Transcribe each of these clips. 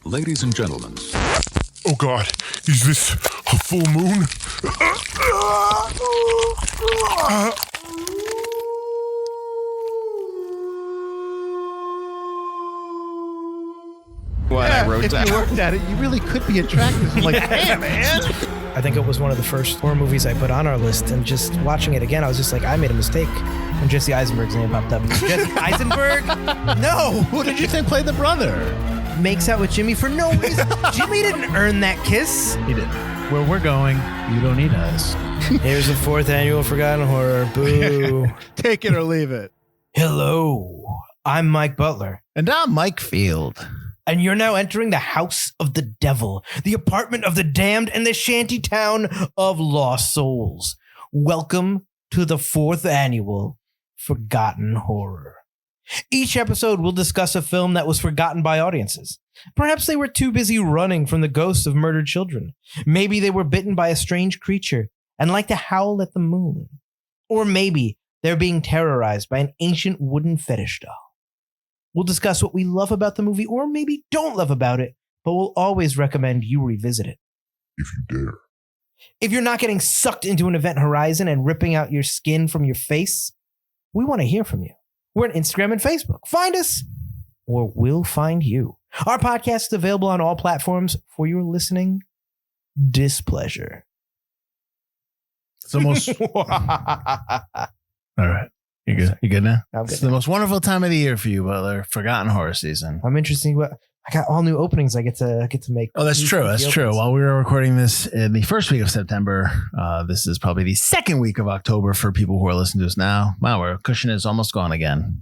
Ladies and gentlemen. Oh God, is this a full moon? If you worked at it, you really could be attractive. I'm like, hey, man. I think it was one of the first horror movies I put on our list, and just watching it again, I was just like, I made a mistake. And Jesse Eisenberg's name popped up. Jesse Eisenberg? No! Who did you think played the brother? Makes out with Jimmy for no reason. Jimmy didn't earn that kiss. He did. Where we're going, you don't need us. Here's the 4th annual Forgotten Horror. Boo. Take it or leave it. Hello, I'm Mike Butler. And I'm Mike Field. And you're now entering the house of the devil, the apartment of the damned, and the shanty town of lost souls. Welcome to the 4th annual Forgotten Horror. Each episode will discuss a film that was forgotten by audiences. Perhaps they were too busy running from the ghosts of murdered children. Maybe they were bitten by a strange creature and like to howl at the moon. Or maybe they're being terrorized by an ancient wooden fetish doll. We'll discuss what we love about the movie or maybe don't love about it, but we'll always recommend you revisit it. If you dare. If you're not getting sucked into an event horizon and ripping out your skin from your face, we want to hear from you. We're on Instagram and Facebook. Find us, or we'll find you. Our podcast is available on all platforms for your listening displeasure. It's almost... All right. You good? You good now? I'm good. It's the most wonderful time of the year for you, Butler. Forgotten Horror season. I'm interested. I got all new openings I get to make. Oh, that's true. That's true. While we were recording this in the first week of September, this is probably the second week of October for people who are listening to us now. Wow, our cushion is almost gone again.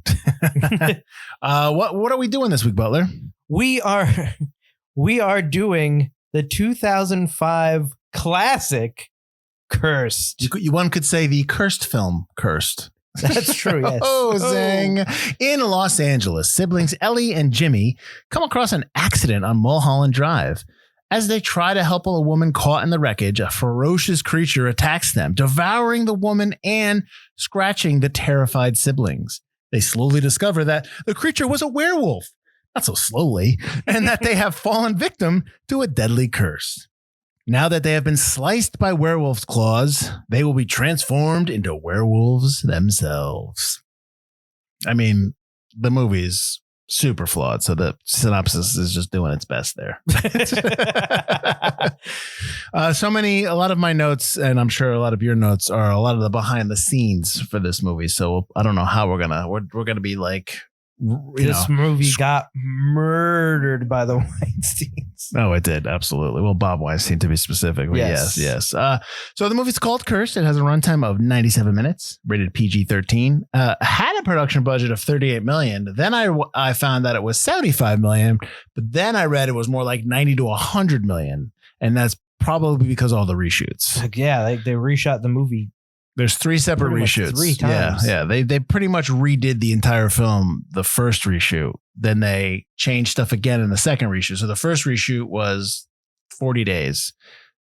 What are we doing this week, Butler? We are doing the 2005 classic Cursed. One could say the cursed film, Cursed. That's true, yes. Oh, zing. In Los Angeles, siblings Ellie and Jimmy come across an accident on Mulholland Drive. As they try to help a woman caught in the wreckage, a ferocious creature attacks them, devouring the woman and scratching the terrified siblings. They slowly discover that the creature was a werewolf, not so slowly, and that they have fallen victim to a deadly curse. Now that they have been sliced by werewolf's claws, they will be transformed into werewolves themselves. I mean, the movie's super flawed, so the synopsis is just doing its best there. A lot of my notes, and I'm sure a lot of your notes, are a lot of the behind the scenes for this movie. So I don't know how we're gonna be like. This movie got murdered by the Weinsteins. Oh, it did. Absolutely. Well, Bob Weinstein, to be specific. Yes. So the movie's called Cursed. It has a runtime of 97 minutes, rated PG-13. Had a production budget of $38 million. Then I found that it was $75 million, but then I read it was more like $90 to $100 million. And that's probably because of all the reshoots. Yeah, they reshot the movie. There's 3 separate reshoots. 3 times. Yeah. They pretty much redid the entire film, the first reshoot. Then they changed stuff again in the second reshoot. So the first reshoot was 40 days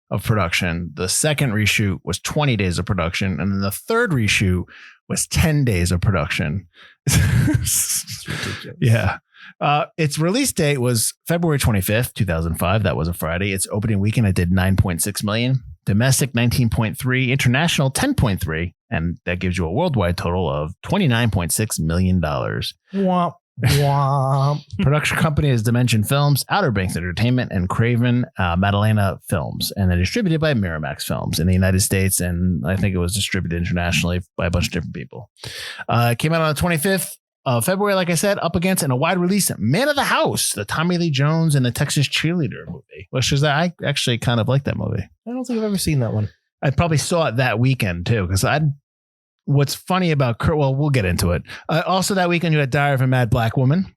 of production. The second reshoot was 20 days of production. And then the third reshoot was 10 days of production. It's ridiculous. Yeah. Its release date was February 25th, 2005. That was a Friday. Its opening weekend, it did $9.6 million. Domestic 19.3, international 10.3, and that gives you a worldwide total of $29.6 million. Womp, womp. Production company is Dimension Films, Outer Banks Entertainment, and Craven Madalena Films, and they're distributed by Miramax Films in the United States, and I think it was distributed internationally by a bunch of different people. It came out on the 25th of February, like I said, up against in a wide release Man of the House, the Tommy Lee Jones and the Texas Cheerleader movie, which is I actually kind of like that movie. I don't think I've ever seen that one. I probably saw it that weekend too, because what's funny about well, we'll get into it. Also that weekend you had Diary of a Mad Black Woman,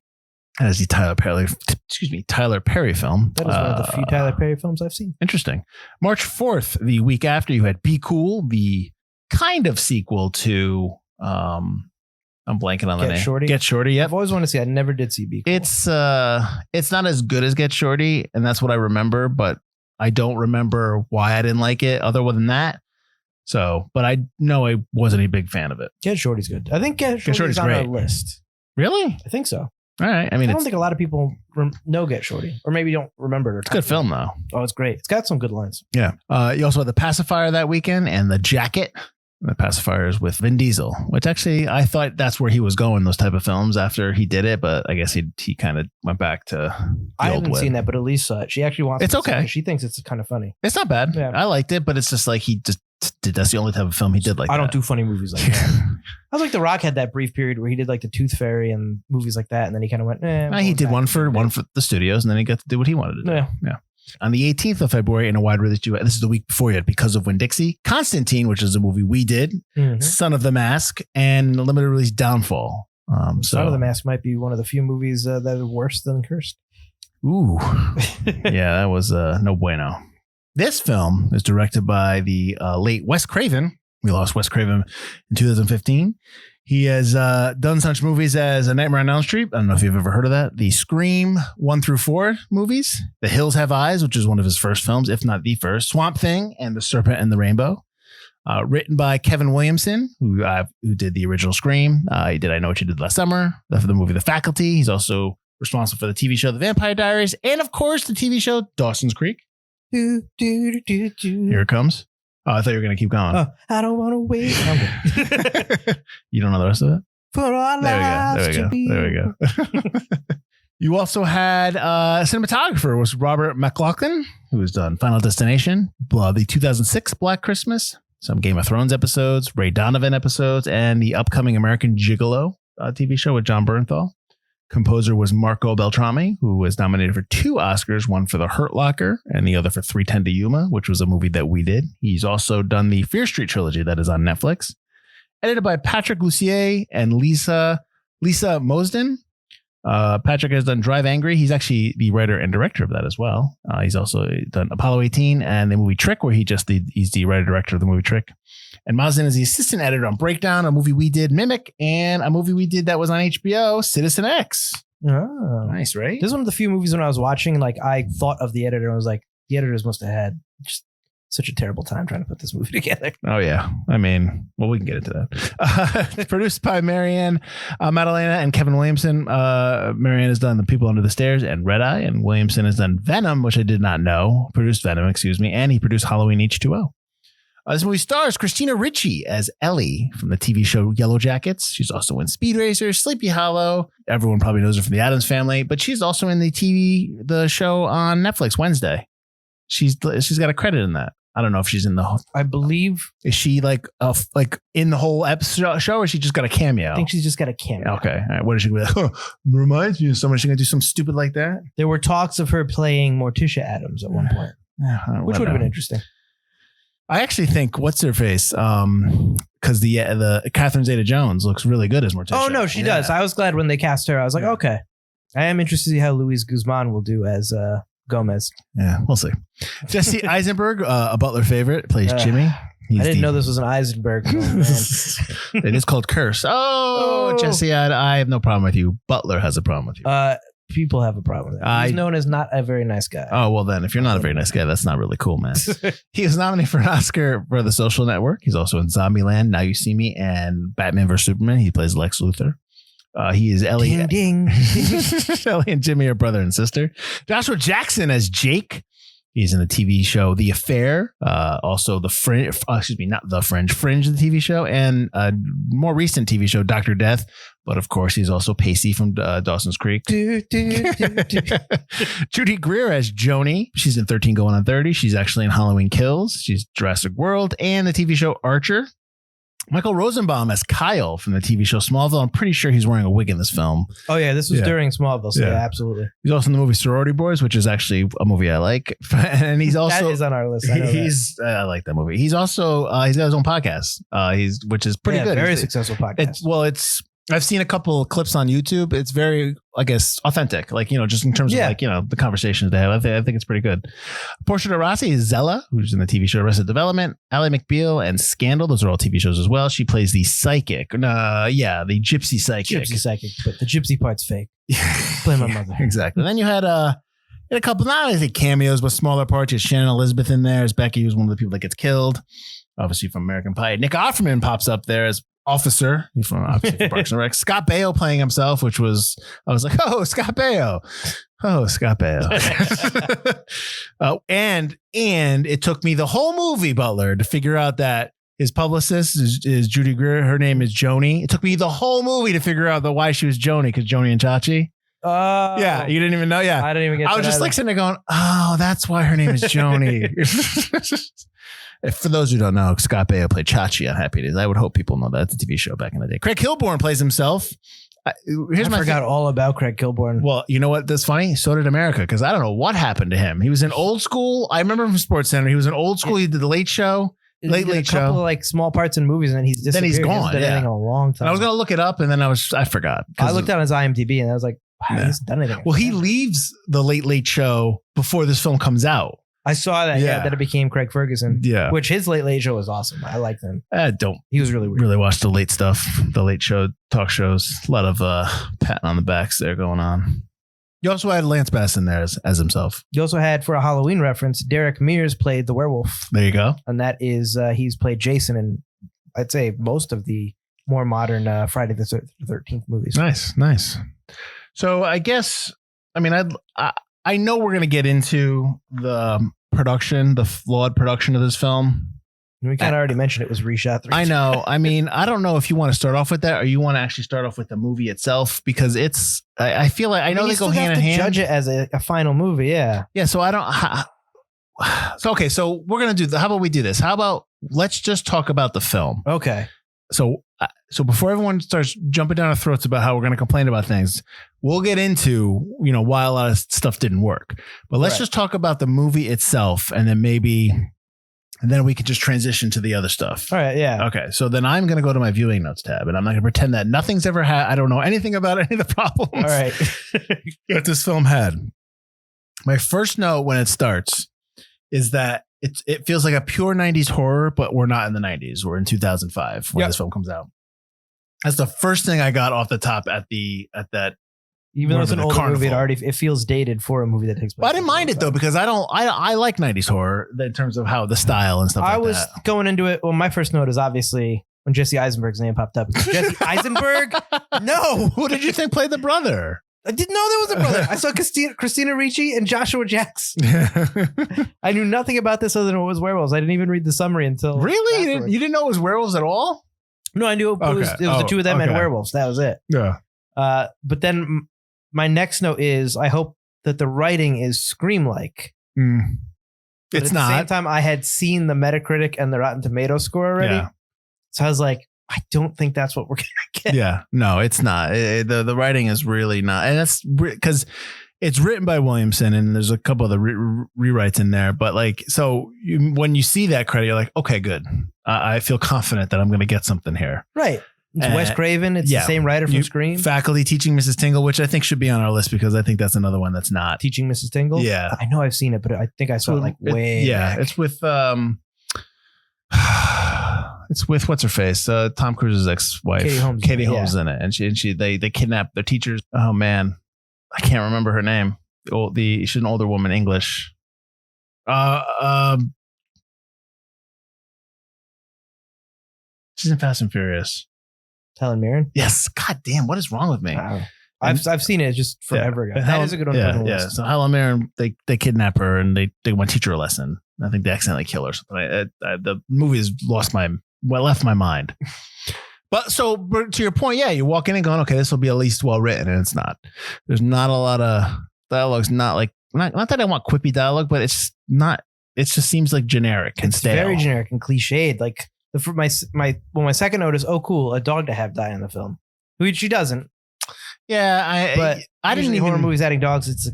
as the Tyler Perry film. That is one of the few Tyler Perry films I've seen. Interesting. March 4th, the week after, you had Be Cool, the kind of sequel to I'm blanking on the name. Shorty? Get Shorty. Yep. I've always wanted to see. I never did see Be Cool. It's not as good as Get Shorty, and that's what I remember, but I don't remember why I didn't like it other than that. So, but I know I wasn't a big fan of it. Get Shorty's good. I think Get Shorty's on great. our list. Really? I think so. All right. I mean, I don't it's think a lot of people know Get Shorty, or maybe don't remember it. a good film, though. Oh, it's great. It's got some good lines. Yeah. You also had The Pacifier that weekend and The Jacket. The Pacifier is with Vin Diesel, which actually I thought that's where he was going, those type of films after he did it. But I guess he kind of went back to I haven't seen that, but Elise saw it. She actually wants It's to see okay. it. She thinks it's kind of funny. It's not bad. Yeah. I liked it, but it's just like he just did. That's the only type of film he did like I that. don't do funny movies like that. I was like The Rock had that brief period where he did like The Tooth Fairy and movies like that. And then he kind of went, He did one for the studios, and then he got to do what he wanted to do. Yeah. On the 18th of February, in a wide release, this is the week before yet, Because of Winn-Dixie, Constantine, which is a movie we did, Son of the Mask, and limited release Downfall. Son of the Mask might be one of the few movies that are worse than Cursed. Ooh, yeah, that was no bueno. This film is directed by the late Wes Craven. We lost Wes Craven in 2015. He has done such movies as A Nightmare on Elm Street. I don't know if you've ever heard of that. The Scream 1 through 4 movies. The Hills Have Eyes, which is one of his first films, if not the first. Swamp Thing and The Serpent and the Rainbow. Written by Kevin Williamson, who did the original Scream. He did I Know What You Did Last Summer, for the movie The Faculty. He's also responsible for the TV show The Vampire Diaries, and of course the TV show Dawson's Creek. Here it comes. Oh, I thought you were going to keep going. I don't want to wait. You don't know the rest of it? For our lives to be. There we go. You also had cinematographer was Robert McLaughlin, who has done Final Destination, the 2006 Black Christmas, some Game of Thrones episodes, Ray Donovan episodes, and the upcoming American Gigolo TV show with John Bernthal. Composer was Marco Beltrami, who was nominated for 2 Oscars, one for The Hurt Locker and the other for 3:10 to Yuma, which was a movie that we did. He's also done the Fear Street trilogy that is on Netflix. Edited by Patrick Lussier and Lisa Mosden. Patrick has done Drive Angry. He's actually the writer and director of that as well. He's also done Apollo 18 and the movie Trick, where he's the writer-director of the movie Trick. And Mazen is the assistant editor on Breakdown, a movie we did, Mimic, and a movie we did that was on HBO, Citizen X. Oh. Nice, right? This is one of the few movies when I was watching, like I thought of the editor and was like, the editors must have had just such a terrible time trying to put this movie together. Oh, yeah. I mean, well, we can get into that. It's produced by Marianne Madalena and Kevin Williamson. Marianne has done The People Under the Stairs and Red Eye, and Williamson has done Venom, which I did not know. Produced Venom, and he produced Halloween H2O. This movie stars Christina Ricci as Ellie from the TV show Yellow Jackets. She's also in Speed Racer, Sleepy Hollow. Everyone probably knows her from The Addams Family, but she's also in the show on Netflix Wednesday. She's got a credit in that. I don't know if she's in the whole. I believe. Is she like in the whole episode show, or she just got a cameo? I think she's just got a cameo. Okay. All right. What is she going to be like? Reminds me of someone. She's going to do something stupid like that? There were talks of her playing Morticia Adams at one point, which would have been interesting. I actually think what's her face? Because the Catherine Zeta-Jones looks really good as Morticia. Oh no, she does. I was glad when they cast her. I was like, okay. I am interested to see how Luis Guzman will do as Gomez. Yeah, we'll see. Jesse Eisenberg, a Butler favorite, plays Jimmy. I didn't know this was an Eisenberg film, man. It is called Curse. Oh, Jesse, I have no problem with you. Butler has a problem with you. People have a problem with that. He's known as not a very nice guy. Oh, well then, if you're not a very nice guy, that's not really cool, man. He was nominated for an Oscar for The Social Network. He's also in Zombieland, Now You See Me, and Batman vs. Superman. He plays Lex Luthor. He is Ellie. Ding, ding. Ellie and Jimmy are brother and sister. Joshua Jackson as Jake. He's in the TV show The Affair. Also the Fringe, not The Fringe, Fringe, the TV show, and a more recent TV show, Dr. Death. But of course, he's also Pacey from Dawson's Creek. Judy Greer as Joni. She's in 13 Going on 30. She's actually in Halloween Kills. She's Jurassic World and the TV show Archer. Michael Rosenbaum as Kyle from the TV show Smallville. I'm pretty sure he's wearing a wig in this film. Oh, yeah. This was during Smallville. So, yeah, absolutely. He's also in the movie Sorority Boys, which is actually a movie I like. And he's also... That is on our list. I know I like that movie. He's also... he's got his own podcast, which is pretty good. Very successful podcast. I've seen a couple clips on YouTube. It's very, I guess, authentic. Like, just in terms of the conversations they have. I think it's pretty good. Portia de Rossi is Zella, who's in the TV show Arrested Development. Ally McBeal and Scandal. Those are all TV shows as well. She plays the psychic. The gypsy psychic. Gypsy psychic, but the gypsy part's fake. Blame my mother. Exactly. And then you had a couple, not only cameos, but smaller parts. You had Shannon Elizabeth in there as Becky, who's one of the people that gets killed. Obviously from American Pie. Nick Offerman pops up there as officer from obviously Parks and Rec. Scott Baio playing himself, I was like, oh, Scott Baio. Oh, Scott Baio. And it took me the whole movie, Butler, to figure out that his publicist is Judy Greer. Her name is Joni. It took me the whole movie to figure out why she was Joni, because Joni and Chachi. Oh. Yeah, you didn't even know? Yeah. I didn't even get I was just like sitting there going, oh, that's why her name is Joni. For those who don't know, Scott Baio played Chachi on Happy Days. I would hope people know that. It's a TV show back in the day. Craig Kilborn plays himself. I forgot all about Craig Kilborn. Well, you know what? That's funny. So did America, because I don't know what happened to him. He was in Old School. I remember him from Sports Center. He was in Old School. He did the Late Show. Late Show. A couple of like small parts in movies, and then he's disappeared. Then he's gone. He hasn't done anything in a long time. And I was gonna look it up, and then I forgot. I looked on his IMDb, and I was like, wow, he hasn't done anything. Well, he leaves the Late Show before this film comes out. I saw that. Yeah, that it became Craig Ferguson. Yeah, which his Late Show was awesome. I liked him. He was really weird. Really watch the late stuff, the Late Show talk shows. A lot of patting on the backs there going on. You also had Lance Bass in there as himself. You also had, for a Halloween reference, Derek Mears played the werewolf. There you go. And that is, he's played Jason in, I'd say, most of the more modern Friday the 13th movies. Nice. So I guess, I mean, I know we're going to get into the production, the flawed production of this film. We kind of already mentioned it was reshot. I know. I mean, I don't know if you want to start off with that or you want to actually start off with the movie itself, because I feel like, I know they go hand in hand. Judge it as a final movie. Yeah. Yeah. So I don't. Okay. So we're going to how about we do this? How about let's just talk about the film. Okay. So before everyone starts jumping down our throats about how we're going to complain about things, we'll get into, why a lot of stuff didn't work, but let's just talk about the movie itself, and then we can just transition to the other stuff. All right. Yeah. Okay. So then I'm going to go to my viewing notes tab, and I'm not going to pretend that nothing's ever had. I don't know anything about any of the problems. All right. that this film had. My first note when it starts is that it feels like a pure 90s horror, but we're not in the 90s. We're in 2005 when this film comes out. That's the first thing I got off the top at that. Even though it's an older movie, it feels dated for a movie that takes place. But I didn't mind it though, because I like 90s horror in terms of how the style and stuff. I was going into it. Well, my first note is obviously when Jesse Eisenberg's name popped up. Jesse Eisenberg? No. Who did you think played the brother? I didn't know there was a brother. I saw Christina Ricci and Joshua Jackson. I knew nothing about this other than it was werewolves. I didn't even read the summary until. Really? You didn't know it was werewolves at all? No, I knew it was the two of them and werewolves. That was it. Yeah. But then my next note is I hope that the writing is Scream-like. It's not. At the same time, I had seen the Metacritic and the Rotten Tomato score already. Yeah. So I was like, I don't think that's what we're going to get. Yeah. No, it's not. The writing is really not. And that's because it's written by Williamson and there's a couple of the rewrites in there. But when you see that credit, you're like, okay, good. I feel confident that I'm going to get something here. Right. It's Wes Craven. It's the same writer from Scream. Faculty Teaching Mrs. Tingle, which I think should be on our list because I think that's another one that's not. Teaching Mrs. Tingle? Yeah. I know I've seen it, but I think I saw it way back. It's with it's with what's her face? Tom Cruise's ex-wife. Katie Holmes in it. And they kidnap their teachers. Oh man. I can't remember her name. She's an older woman, English. She's in Fast and Furious. Helen Mirren? Yes. God damn, what is wrong with me? Wow. I've seen it just forever ago. That is a good one. Yeah. So Helen Mirren, they kidnap her and they want to teach her a lesson. I think they accidentally kill her. The movie has left my mind. But to your point, you walk in and going, okay, this will be at least well written, and it's not. There's not a lot of dialogue's not that I want quippy dialogue, but it's not. It just seems like generic and stale. Very generic and cliched. Like my second note is, oh cool, a dog to have die in the film, which she doesn't. Yeah, I didn't even horror movies adding dogs. It's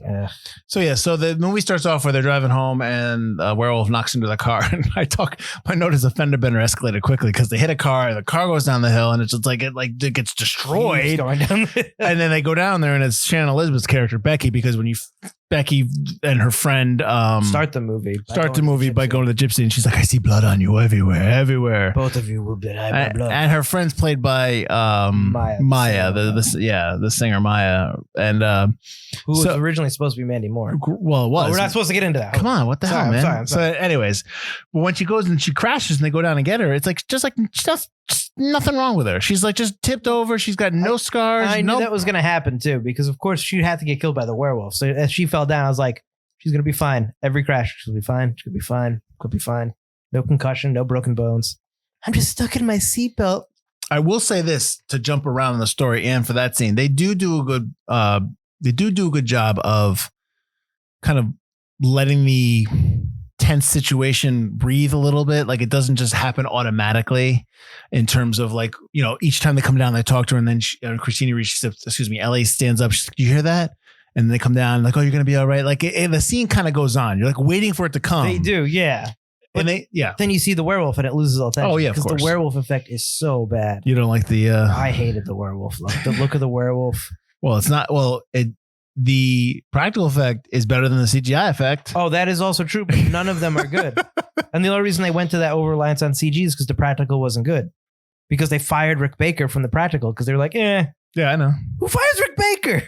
So the movie starts off where they're driving home and a werewolf knocks into the car. And my note is a fender bender escalated quickly because they hit a car. The car goes down the hill and it's just like it gets destroyed. Going down and then they go down there and it's Shannon Elizabeth's character Becky, because when Becky and her friend start the movie by going to the gypsy, and she's like, I see blood on you everywhere. Both of you will die by blood. And her friend's played by Maya, the singer Maya, and who was originally supposed to be Mandy Moore. Well, it was. We're not supposed to get into that. Come on, what the hell, man? I'm sorry. So, anyways, but when she goes and she crashes and they go down and get her, it's like just nothing wrong with her. She's like just tipped over. She's got no scars. I knew that was going to happen too, because of course she'd have to get killed by the werewolf. So as she fell down, I was like, she's going to be fine. Every crash, she'll be fine. She'll be fine. Could be fine. No concussion, no broken bones. I'm just stuck in my seatbelt. I will say this to jump around in the story and for that scene, they do a good job of kind of letting the tense situation breathe a little bit. Like it doesn't just happen automatically in terms of like, you know, each time they come down, they talk to her and then Christina reaches up, Ellie stands up. She's like, "Do you hear that?" And then they come down like, "Oh, you're going to be all right." Like the scene kind of goes on. You're like waiting for it to come. They do. Yeah. And then you see the werewolf and it loses all tension. Oh yeah, of course. Because the werewolf effect is so bad. You don't like the, I hated the werewolf look. The look of the werewolf. Well, it's not, the practical effect is better than the CGI effect. Oh, that is also true, but none of them are good. And the only reason they went to that over-reliance on CG is because the practical wasn't good. Because they fired Rick Baker from the practical because they were like, Yeah, I know. who fires Rick Baker?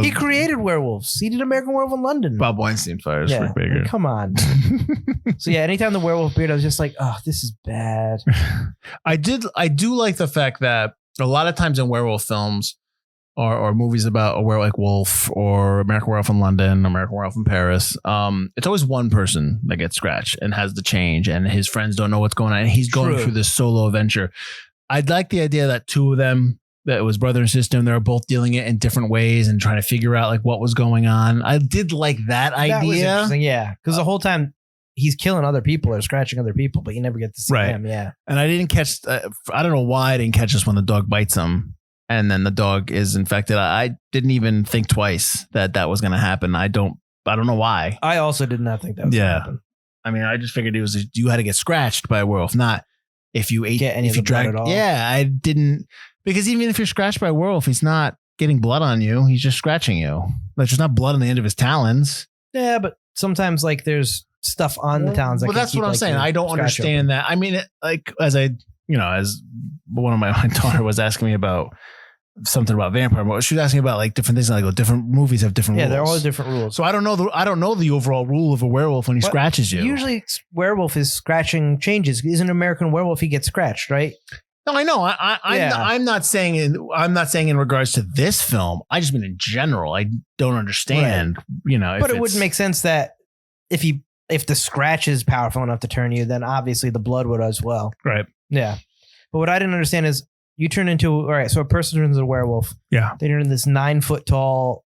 He created werewolves. He did American Werewolf in London. Bob Weinstein fires Rick Baker. Like, come on. So yeah, anytime the werewolf appeared, I was just like, oh, this is bad. I do like the fact that a lot of times in werewolf films or movies about a werewolf like Wolf or American Werewolf in London, American Werewolf in Paris, it's always one person that gets scratched and has the change and his friends don't know what's going on and he's going through this solo adventure. I'd like the idea that two of them, that it was brother and sister, and they were both dealing it in different ways and trying to figure out like what was going on. I did like that idea. That was interesting, yeah. Because the whole time he's killing other people or scratching other people, but you never get to see him. Yeah. And I didn't catch, I don't know why I didn't catch this when the dog bites him and then the dog is infected. I didn't even think twice that was going to happen. I don't know why. I also did not think that was going to happen. I mean, I just figured it was, you had to get scratched by a werewolf, not if you ate, if you drank. Yeah, I didn't. Because even if you're scratched by a werewolf, he's not getting blood on you. He's just scratching you. Like there's not blood on the end of his talons. Yeah, but sometimes like there's stuff on the talons. Well, that's what I'm saying. I don't understand that. I mean, as one of my daughter was asking me about something about vampire, but she was asking about like different things. Like different movies have different rules. Yeah, they're all different rules. So I don't know the overall rule of a werewolf when he scratches you. Usually, werewolf is scratching changes. Isn't American Werewolf he gets scratched, right? No, I know. I'm not saying in regards to this film. I just mean in general. I don't understand. Right. But it would make sense that if the scratch is powerful enough to turn you, then obviously the blood would as well. Right. Yeah. But what I didn't understand is you turn into all right. So a person turns into a werewolf. Yeah. They turn into this 9-foot tall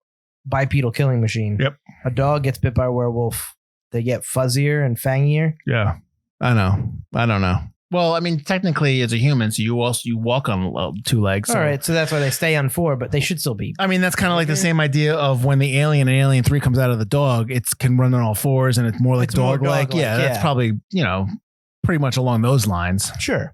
bipedal killing machine. Yep. A dog gets bit by a werewolf. They get fuzzier and fangier. Yeah. I know. I don't know. Well, I mean, technically, as a human, so you walk on 2 legs. So. All right, so that's why they stay on 4, but they should still be. I mean, that's kind of like the same idea of when the alien in Alien 3 comes out of the dog, it can run on all 4s and it's more like dog-like. Yeah, that's probably, pretty much along those lines. Sure.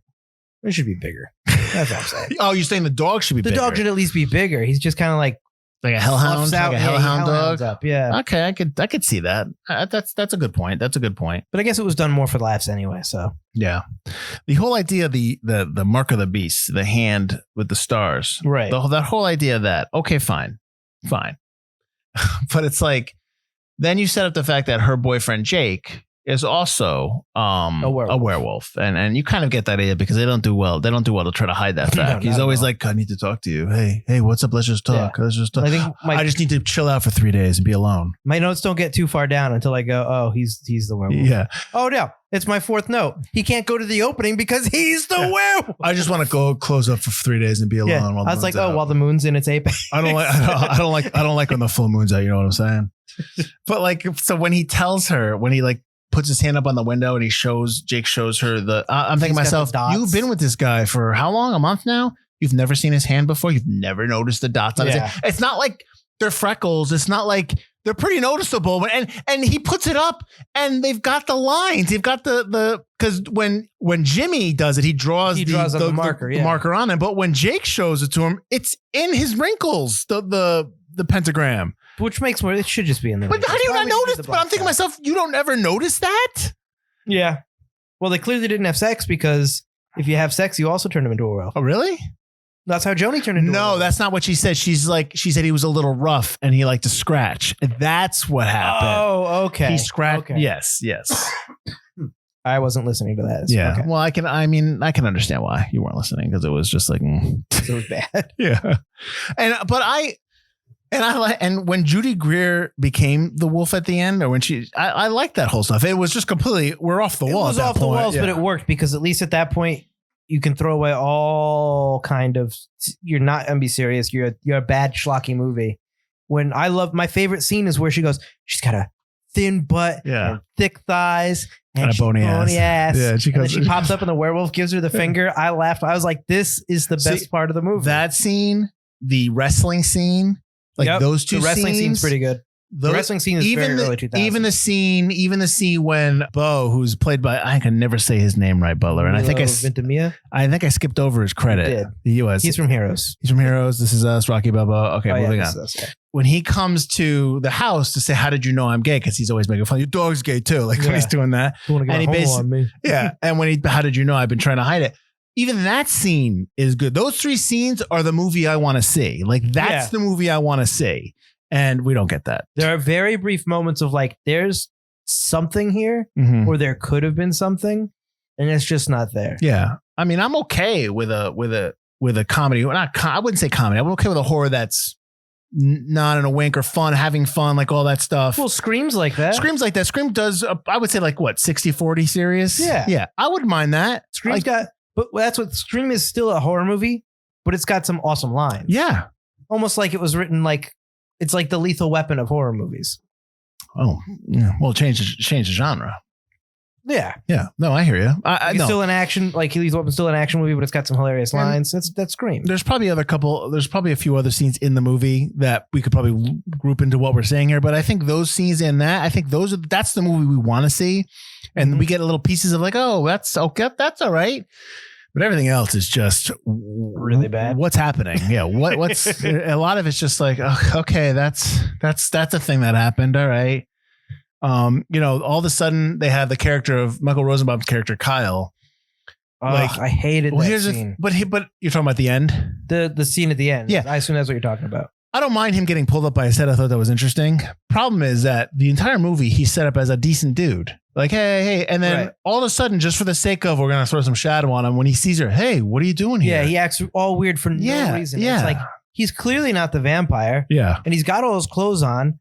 It should be bigger. That's what I'm saying. Oh, you're saying the dog should be bigger? The dog should at least be bigger. He's just kind of like a hellhound, like a hellhound dog. Up, yeah. Okay, I could see that. That's a good point. That's a good point. But I guess it was done more for laughs anyway. So yeah, the whole idea, the mark of the beast, the hand with the stars, right? That whole idea of that. Okay, fine. But it's like then you set up the fact that her boyfriend Jake is also a werewolf. And you kind of get that idea because they don't do well to try to hide that fact. He's always like, I need to talk to you. Hey, what's up? Let's just talk. Yeah. Let's just talk. I think I just need to chill out for 3 days and be alone. My notes don't get too far down until I go, oh, he's the werewolf. Yeah. Oh no, it's my 4th note. He can't go to the opening because he's the werewolf. I just want to go close up for 3 days and be alone. Yeah. While I was like, while the moon's in its apex. I don't like when the full moon's out. You know what I'm saying? But like, so when he tells her, when he like puts his hand up on the window and Jake shows her I'm thinking to myself, you've been with this guy for how long? A month now? You've never seen his hand before? You've never noticed the dots on his hand? It's not like they're freckles. It's not like they're pretty noticeable. And he puts it up and they've got the lines. They've got because when Jimmy does it, he draws the marker, the marker on him. But when Jake shows it to him, it's in his wrinkles, the pentagram. Which makes more. It should just be in there. But how do you not notice? But I'm thinking to myself, you don't ever notice that? Yeah. Well, they clearly didn't have sex because if you have sex, you also turn him into a werewolf. Oh, really? That's how Joni turned into a werewolf. No, that's not what she said. She said he was a little rough and he liked to scratch. That's what happened. Oh, okay. He scratched. Okay. Yes. All I wasn't listening to that. So, Yeah. okay. Well, I can understand why you weren't listening because it was just like, It was bad. yeah. And when Judy Greer became the wolf at the end, or when I liked that whole stuff. It was just completely, we're off the wall. It was off the walls, but it worked because at least at that point you can throw away all kind of. You're not gonna be serious. You're a bad schlocky movie. When my favorite scene is where she goes. She's got a thin butt, and thick thighs, and a bony ass. Yeah, and then she pops up and the werewolf gives her the finger. I laughed. I was like, "This is the best part of the movie." That scene, the wrestling scene. Like those two the wrestling scene's pretty good. The wrestling scene is very early 2000s. Even the scene when Bo, who's played by, I can never say his name right, Butler, and I think I skipped over his credit. He's from Heroes. He's from Heroes. This Is Us. Rocky Balboa. Okay, moving on. When he comes to the house to say, "How did you know I'm gay?" Because he's always making fun. Your dog's gay too. Like when he's doing that, and he basically, and when how did you know I've been trying to hide it? Even that scene is good. Those three scenes are the movie I want to see. Like that's the movie I want to see. And we don't get that. There are very brief moments of like, there's something here, or there could have been something, and it's just not there. Yeah. I mean, I'm okay with a comedy. I wouldn't say comedy. I'm okay with a horror that's not in a wink or fun, having fun, like all that stuff. Well, Scream's like that. Scream does, I would say like what, 60-40 serious? Yeah. Yeah. I wouldn't mind that. Scream's but that's what Scream is, still a horror movie, but it's got some awesome lines. Yeah. Almost like it was written like, it's like the Lethal Weapon of horror movies. Oh, yeah. Well, change the genre. Yeah. Yeah. No, I hear you. It's still an action, like Lethal Weapon's still an action movie, but it's got some hilarious lines. That's Scream. There's probably a few other scenes in the movie that we could probably group into what we're saying here. But I think those scenes in that, that's the movie we want to see. And we get little pieces of like, oh, that's okay. That's all right. But everything else is just really bad. What's happening? Yeah. What's a lot of it's just like, oh, okay, that's a thing that happened. All right. All of a sudden they have the character of Michael Rosenbaum's character, Kyle. I hated that scene. But you're talking about the end? The scene at the end. Yeah. I assume that's what you're talking about. I don't mind him getting pulled up by a set. I thought that was interesting. Problem is that the entire movie he's set up as a decent dude. Like, hey. And then all of a sudden, just for the sake of, we're going to throw some shadow on him. When he sees her, hey, what are you doing here? Yeah, he acts all weird for no reason. Yeah. It's like, he's clearly not the vampire. Yeah. And he's got all his clothes on.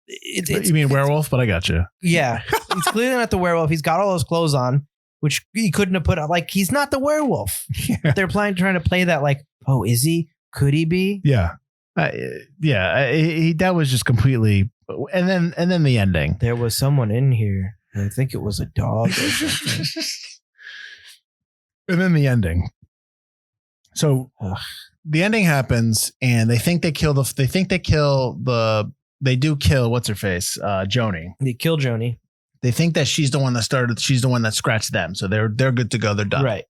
You mean werewolf? But I got you. Yeah. He's clearly not the werewolf. He's got all his clothes on, which he couldn't have put on. Like, he's not the werewolf. Yeah. They're trying to play that like, oh, is he? Could he be? Yeah. That was just completely, and then the ending. There was someone in here. I think it was a dog or something. And then the ending. So the ending happens, and they do kill what's her face, Joni. They kill Joni. They think that she's the one that started. She's the one that scratched them. So they're good to go. They're done. Right.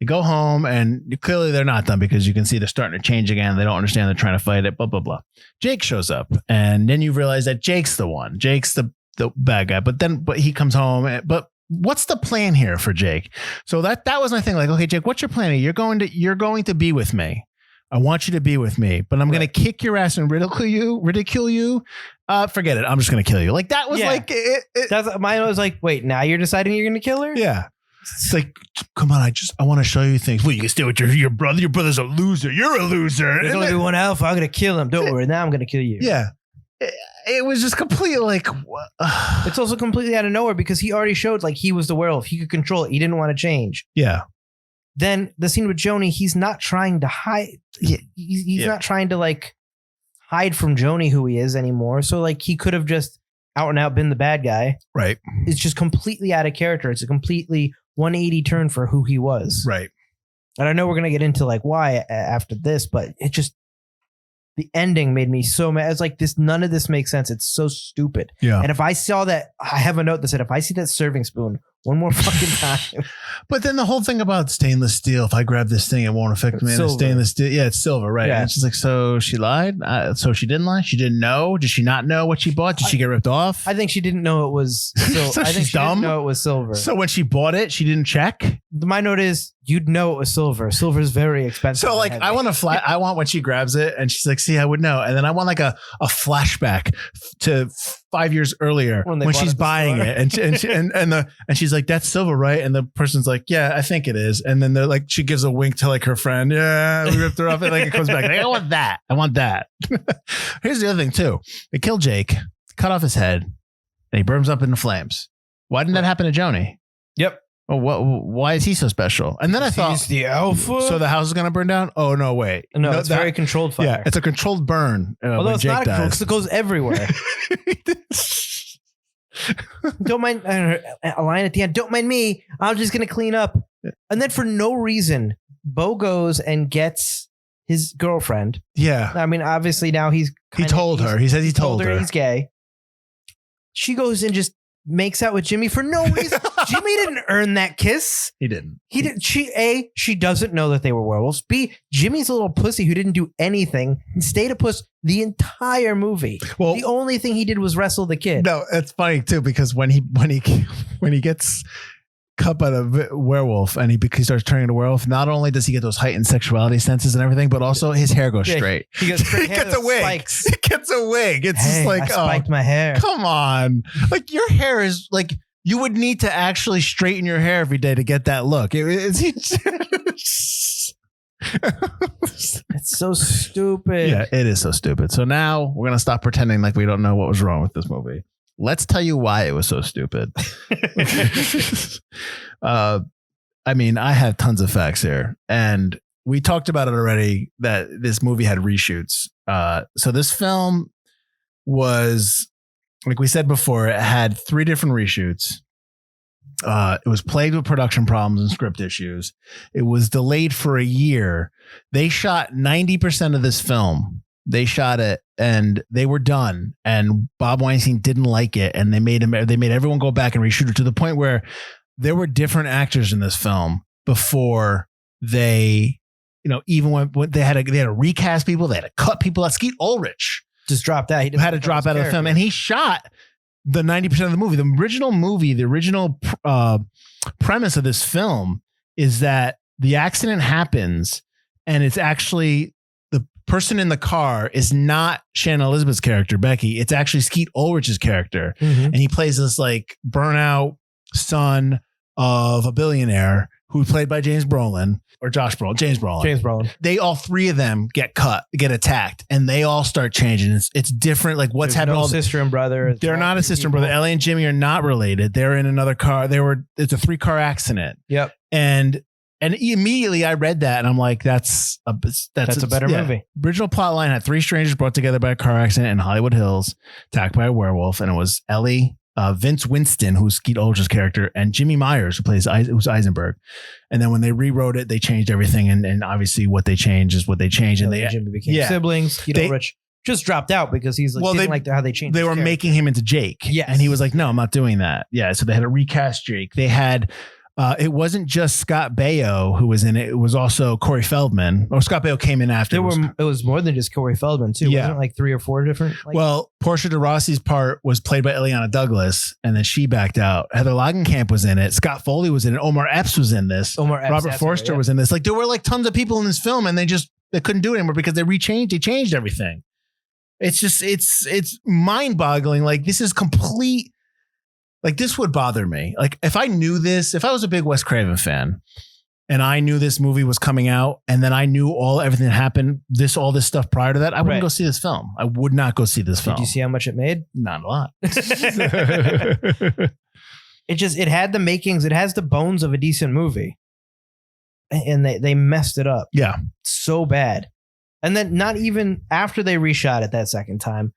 You go home, and clearly they're not done because you can see they're starting to change again. They don't understand. They're trying to fight it, blah, blah, blah. Jake shows up, and then you realize that Jake's the one. Jake's the bad guy. But he comes home. But what's the plan here for Jake? So that was my thing. Like, okay, Jake, what's your plan? You're going to be with me. I want you to be with me, but I'm going to kick your ass and ridicule you. Forget it. I'm just going to kill you. Like that was like, mine was like, wait, now you're deciding you're going to kill her? Yeah. It's like, come on, I want to show you things. Well, you can stay with your brother. Your brother's a loser. You're a loser. There's only one alpha. I'm going to kill him. Don't worry. Now I'm going to kill you. Yeah. It was just completely like... It's also completely out of nowhere because he already showed like he was the werewolf. He could control it. He didn't want to change. Yeah. Then the scene with Joni, he's not trying to hide. He's not trying to like hide from Joni who he is anymore. So like he could have just out and out been the bad guy. Right. It's just completely out of character. It's a completely 180 turn for who he was. Right. And I know we're going to get into like why after this, but it just, the ending made me so mad. It's like none of this makes sense. It's so stupid. Yeah. And if I saw that, I have a note that said, if I see that serving spoon one more fucking time. But then the whole thing about stainless steel, if I grab this thing, it won't affect me. And stainless steel. Yeah, it's silver, right? Yeah. And it's just like, so she lied? So she didn't lie? She didn't know? Did she not know what she bought? Did she get ripped off? I think she didn't know it was silver. So I think she's dumb? Didn't know it was silver. So when she bought it, she didn't check? My note is, you'd know it was silver. Silver is very expensive. So like, I want when she grabs it and she's like, see, I would know. And then I want like a flashback to 5 years earlier When they when bought she's at the buying store. it, and she's like, "That's silver, right?" And the person's like, "Yeah, I think it is." And then they're like, she gives a wink to like her friend. Yeah, we ripped her off. And like it comes back. Like, I want that. I want that. Here's the other thing too. They kill Jake, cut off his head, and he burns up in the flames. Why didn't that happen to Joni? Yep. Well, why is he so special? And then I thought, He's the alpha. so the house is going to burn down? Oh, no, wait. No, it's very controlled fire. Yeah, it's a controlled burn. Although when it's Jake not controlled dies. because it goes everywhere. Don't mind a line at the end. Don't mind me. I'm just going to clean up. And then for no reason, Bo goes and gets his girlfriend. Yeah. I mean, obviously now he told her. He says he told her. He's gay. She goes and just makes out with Jimmy for no reason. Jimmy didn't earn that kiss. He didn't. He did. She doesn't know that they were werewolves. B, Jimmy's a little pussy who didn't do anything and stayed a puss the entire movie. Well, the only thing he did was wrestle the kid. No, it's funny too because when he gets cut by the werewolf and he starts turning into a werewolf, not only does he get those heightened sexuality senses and everything, but also his hair goes straight. He gets He gets a wig. Spikes. He gets a wig. It's Hey, just like, I spiked my hair. Come on. Like your hair is like, you would need to actually straighten your hair every day to get that look. It's so stupid. Yeah, it is so stupid. So now we're going to stop pretending like we don't know what was wrong with this movie. Let's tell you why it was so stupid. I mean, I have tons of facts here, and we talked about it already that this movie had reshoots. So this film was, like we said before, it had 3 different reshoots. It was plagued with production problems and script issues. It was delayed for a year. They shot 90% of this film. They shot it and they were done. And Bob Weinstein didn't like it, and they made everyone go back and reshoot it to the point where there were different actors in this film before they, even when they had to recast people, they had to cut people out. Skeet Ulrich just dropped out. He had to drop out of the film, and he shot the 90% of the movie. The original premise of this film is that the accident happens, and it's actually the person in the car is not Shannon Elizabeth's character, Becky. It's actually Skeet Ulrich's character, and he plays this like burnout son of a billionaire who played by James Brolin. James Brolin. They all 3 of them get attacked, and they all start changing. It's different. Like what's happening. No sister and brother. They're not a sister and brother. Ellie and Jimmy are not related. They're in another car. It's a 3-car accident. Yep. And immediately I read that and I'm like, that's a better movie. Original plot line had 3 strangers brought together by a car accident in Hollywood Hills, attacked by a werewolf, and it was Ellie, Vince Winston, who's Skeet Ulrich's character, and Jimmy Myers, who's Eisenberg. And then when they rewrote it, they changed everything, and obviously what they changed is what they changed. And Jimmy became siblings. Skeet Ulrich just dropped out because he's like, didn't like how they changed. They were making him into Jake. Yes. And he was like, no, I'm not doing that. Yeah. So they had to recast Jake. They had, it wasn't just Scott Baio who was in it. It was also Corey Feldman. Or Scott Baio came in after. It was more than just Corey Feldman too. Yeah. Wasn't it like 3 or 4 different? Well, Portia de Rossi's part was played by Ileana Douglas, and then she backed out. Heather Langenkamp was in it. Scott Foley was in it. Omar Epps was in this. Robert Forster was in this. Like there were like tons of people in this film, and they couldn't do it anymore because they changed everything. It's just, it's mind boggling. Like this is complete. Like this would bother me. Like if I knew this, if I was a big Wes Craven fan and I knew this movie was coming out and then I knew everything that happened, all this stuff prior to that, I wouldn't go see this film. I would not go see this film. Did you see how much it made? Not a lot. It had the makings. It has the bones of a decent movie. And they messed it up. Yeah. So bad. And then not even after they reshot it that second time,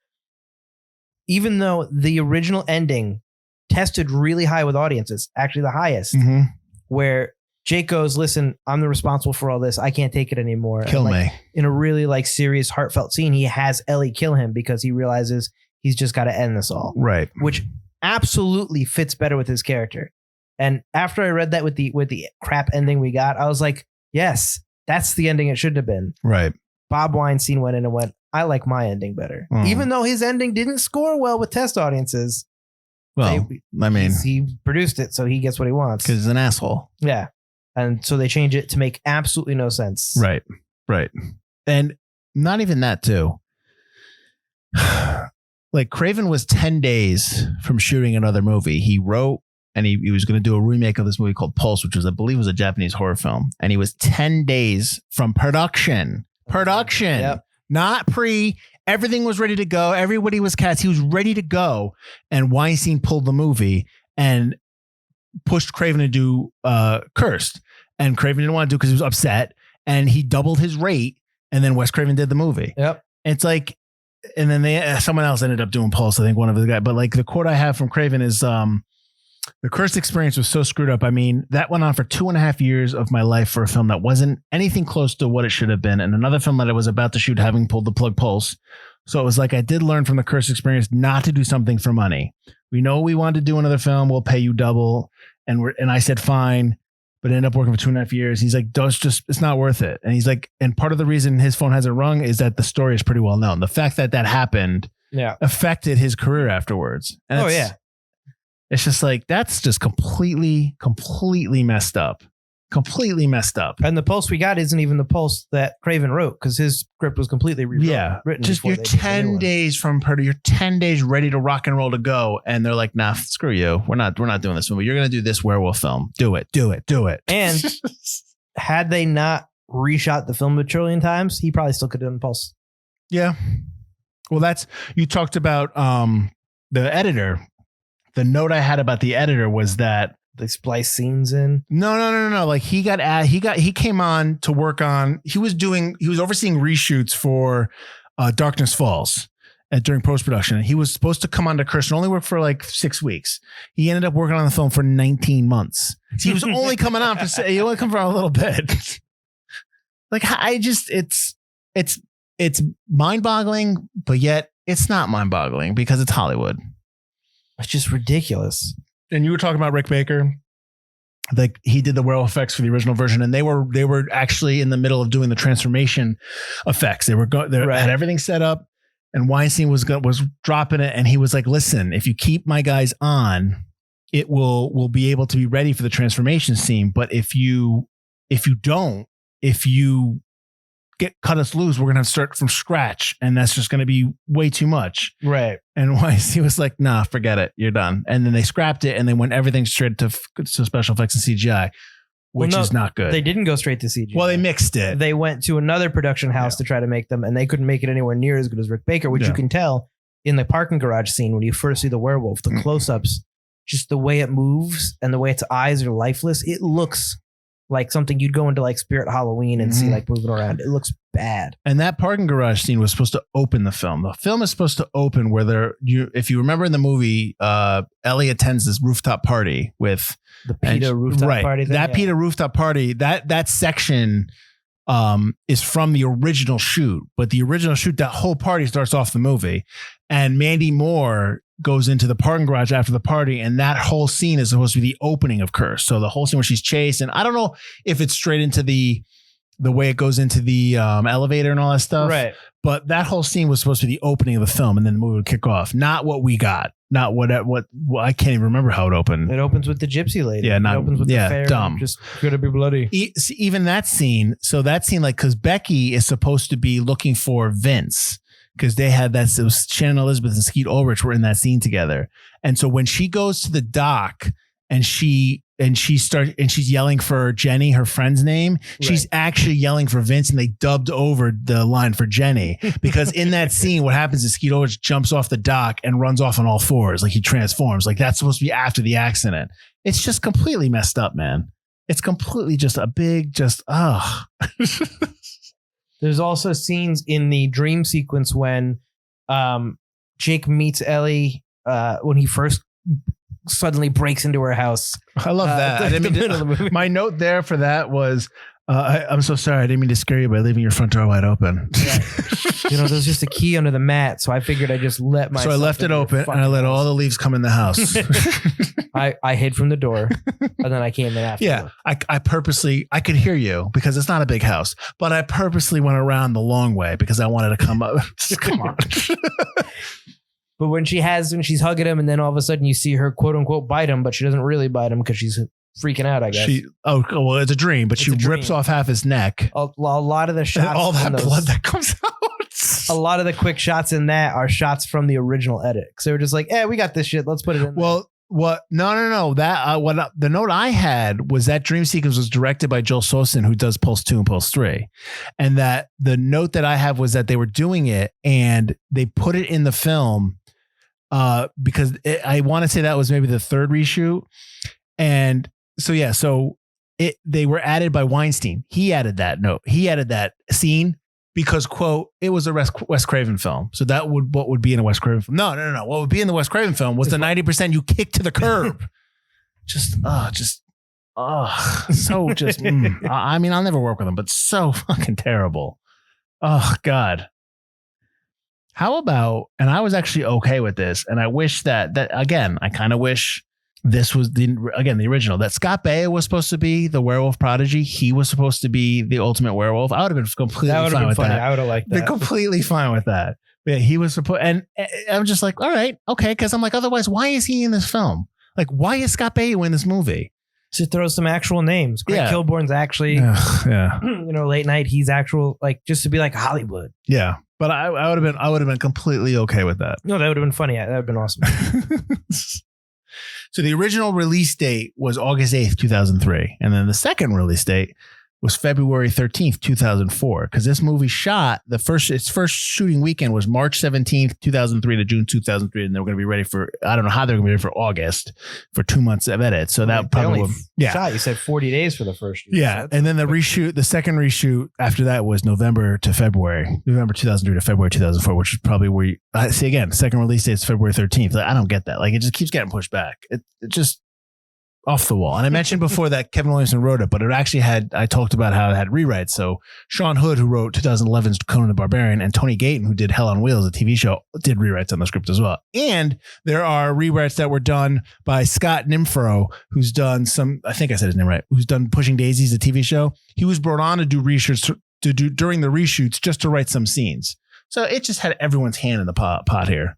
even though the original ending tested really high with audiences, actually the highest, where Jake goes, listen, I'm the responsible for all this. I can't take it anymore. Kill me. In a really like serious, heartfelt scene, he has Ellie kill him because he realizes he's just got to end this all. Right. Which absolutely fits better with his character. And after I read that with the crap ending we got, I was like, yes, that's the ending it should have been. Right. Bob Weinstein went in and went, I like my ending better. Even though his ending didn't score well with test audiences. Well, he produced it, so he gets what he wants. Because he's an asshole. Yeah. And so they change it to make absolutely no sense. Right. Right. And not even that, too. like Craven was 10 days from shooting another movie. He wrote and he was going to do a remake of this movie called Pulse, which was, I believe, was a Japanese horror film. And he was 10 days from production. Yep. Not pre. Everything was ready to go. Everybody was cast. He was ready to go. And Weinstein pulled the movie and pushed Craven to do Cursed. And Craven didn't want to do it because he was upset. And he doubled his rate. And then Wes Craven did the movie. Yep. And it's like, and then someone else ended up doing Pulse. I think one of the guys. But like the quote I have from Craven is, the Cursed experience was so screwed up. I mean, that went on for 2.5 years of my life for a film that wasn't anything close to what it should have been. And another film that I was about to shoot, having pulled the plug, Pulse. So it was like, I did learn from the Cursed experience not to do something for money. We know we wanted to do another film. We'll pay you double. And I said, fine, but ended up working for 2.5 years. He's like, it's not worth it. And he's like, and part of the reason his phone hasn't rung is that the story is pretty well known. The fact that happened affected his career afterwards. And it's just like, that's just completely messed up. Completely messed up. And the Pulse we got isn't even the Pulse that Craven wrote, because his script was completely written. Just you're 10 days from you're 10 days ready to rock and roll to go. And they're like, nah, screw you. We're not doing this movie. You're going to do this werewolf film. Do it. And had they not reshot the film a trillion times, he probably still could have done Pulse. Yeah. Well, you talked about the editor. The note I had about the editor was that they splice scenes in. No. Like he came on to work on. He was overseeing reshoots for Darkness Falls during post production. And he was supposed to come on to Cursed and only work for like 6 weeks. He ended up working on the film for 19 months. So he was only coming on he only come for a little bit. Like it's mind boggling, but yet it's not mind boggling because it's Hollywood. It's just ridiculous. And you were talking about Rick Baker. Like he did the werewolf effects for the original version, and they were actually in the middle of doing the transformation effects. They had everything set up, and Weinstein was dropping it, and he was like, "Listen, if you keep my guys on, it will be able to be ready for the transformation scene. But if you cut us loose, we're going to start from scratch. And that's just going to be way too much." Right. And Weinstein was like, nah, forget it. You're done. And then they scrapped it and they went everything straight to special effects and CGI, which is not good. They didn't go straight to CGI. Well, they mixed it. They went to another production house to try to make them, and they couldn't make it anywhere near as good as Rick Baker, which you can tell in the parking garage scene when you first see the werewolf, the close-ups, just the way it moves and the way its eyes are lifeless. It looks like something you'd go into like Spirit Halloween and see like moving around. It looks bad. And that parking garage scene was supposed to open the film. The film is supposed to open where if you remember in the movie, Ellie attends this rooftop party with the PETA rooftop party. PETA rooftop party, that section is from the original shoot, but the original shoot, that whole party starts off the movie, and Mandy Moore goes into the parking garage after the party, and that whole scene is supposed to be the opening of Curse. So the whole scene where she's chased, and I don't know if it's straight into the way it goes into the elevator and all that stuff, right? But that whole scene was supposed to be the opening of the film, and then the movie would kick off. Not what we got. Not what I can't even remember how it opened. It opens with the gypsy lady. Yeah, it opens with the fair. Dumb. Just gonna be bloody. Even that scene. So that scene, like, because Becky is supposed to be looking for Vince. Because they had it was Shannon Elizabeth and Skeet Ulrich were in that scene together. And so when she goes to the dock and she's yelling for Jenny, her friend's name, she's actually yelling for Vince, and they dubbed over the line for Jenny. Because in that scene, what happens is Skeet Ulrich jumps off the dock and runs off on all fours, like he transforms. Like that's supposed to be after the accident. It's just completely messed up, man. It's completely just a big, There's also scenes in the dream sequence when Jake meets Ellie when he first suddenly breaks into her house. I love that. I didn't mean to, movie. My note there for that was, I'm so sorry. I didn't mean to scare you by leaving your front door wide open. Yeah. There's just a key under the mat, so I figured I'd just let myself. So I left it open and I let all the leaves come in the house. I hid from the door, and then I came in after. Yeah, I purposely, I could hear you because it's not a big house, but I purposely went around the long way because I wanted to come up. Come on. But when she's hugging him, and then all of a sudden you see her quote unquote bite him, but she doesn't really bite him because she's freaking out, I guess. Well, it's a dream, but she rips off half his neck. A lot of the shots, and all that blood that comes out. a lot of the quick shots in that are shots from the original edit. Because they were just like, we got this shit. Let's put it in there. Well, what? No. That the note I had was that dream sequence was directed by Joel Sosin, who does Pulse 2 and Pulse 3. And that the note that I have was that they were doing it and they put it in the film because I want to say that was maybe the third reshoot. And so they were added by Weinstein. He added that note. He added that scene because, quote, it was a Wes Craven film. So what would be in a Wes Craven film? No. What would be in the Wes Craven film was the 90% you kick to the curb. I mean, I'll never work with him, but so fucking terrible. Oh, God. How about, and I was actually okay with this, and I wish that again, I kind of wish this was the original, that Scott Baio was supposed to be the werewolf prodigy. He was supposed to be the ultimate werewolf. I would have been completely fine with that. I would have liked that. Been completely fine with that. Yeah, he was supposed, and I'm just like, all right, okay, because I'm like, otherwise, why is he in this film? Like, why is Scott Baio in this movie? To throw some actual names. Greg Kilborn's actually, late night. He's actual, like, just to be like Hollywood. Yeah, but I would have been completely okay with that. No, that would have been funny. That would have been awesome. So the original release date was August 8th, 2003. And then the second release date was February 13th, 2004. Because this movie shot, its first shooting weekend was March 17th, 2003 to June 2003. And they were going to be ready for, I don't know how they're going to be ready for August, for 2 months of edit. So that probably shot. You said 40 days for the first year. Yeah. And then the second reshoot after that was November 2003 to February 2004, which is probably where see again, second release date is February 13th. Like, I don't get that. Like, it just keeps getting pushed back. It just off the wall. And I mentioned before that Kevin Williamson wrote it, but it actually I talked about how it had rewrites. So Sean Hood, who wrote 2011's Conan the Barbarian, and Tony Gayton, who did Hell on Wheels, a TV show, did rewrites on the script as well. And there are rewrites that were done by Scott Nimfro, who's done I think I said his name right, who's done Pushing Daisies, a TV show. He was brought on to do reshoots during the reshoots just to write some scenes. So it just had everyone's hand in the pot here.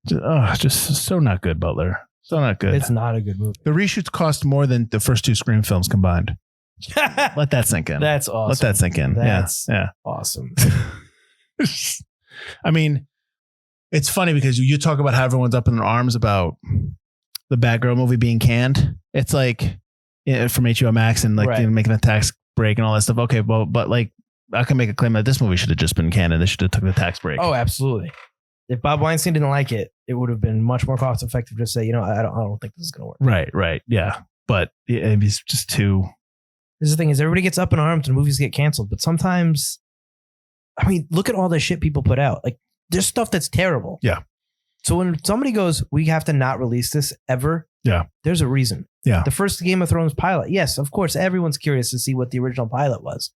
Just so not good, Butler. So not good. It's not a good movie. The reshoots cost more than the first two Scream films combined. Let that sink in. That's awesome. Let that sink in. That's yeah. Awesome. I mean, it's funny because you talk about how everyone's up in their arms about the Batgirl movie being canned. It's like from HBO Max and making a tax break and all that stuff. Okay, well, but like I can make a claim that this movie should have just been canned and they should have took the tax break. Oh, absolutely. If Bob Weinstein didn't like it, it would have been much more cost effective to say, I don't think this is going to work. Right. Yeah. But it's just too. This is the thing is everybody gets up in arms and movies get canceled. But sometimes, I mean, look at all the shit people put out. Like there's stuff that's terrible. Yeah. So when somebody goes, we have to not release this ever. Yeah. There's a reason. Yeah. The first Game of Thrones pilot. Yes, of course. Everyone's curious to see what the original pilot was.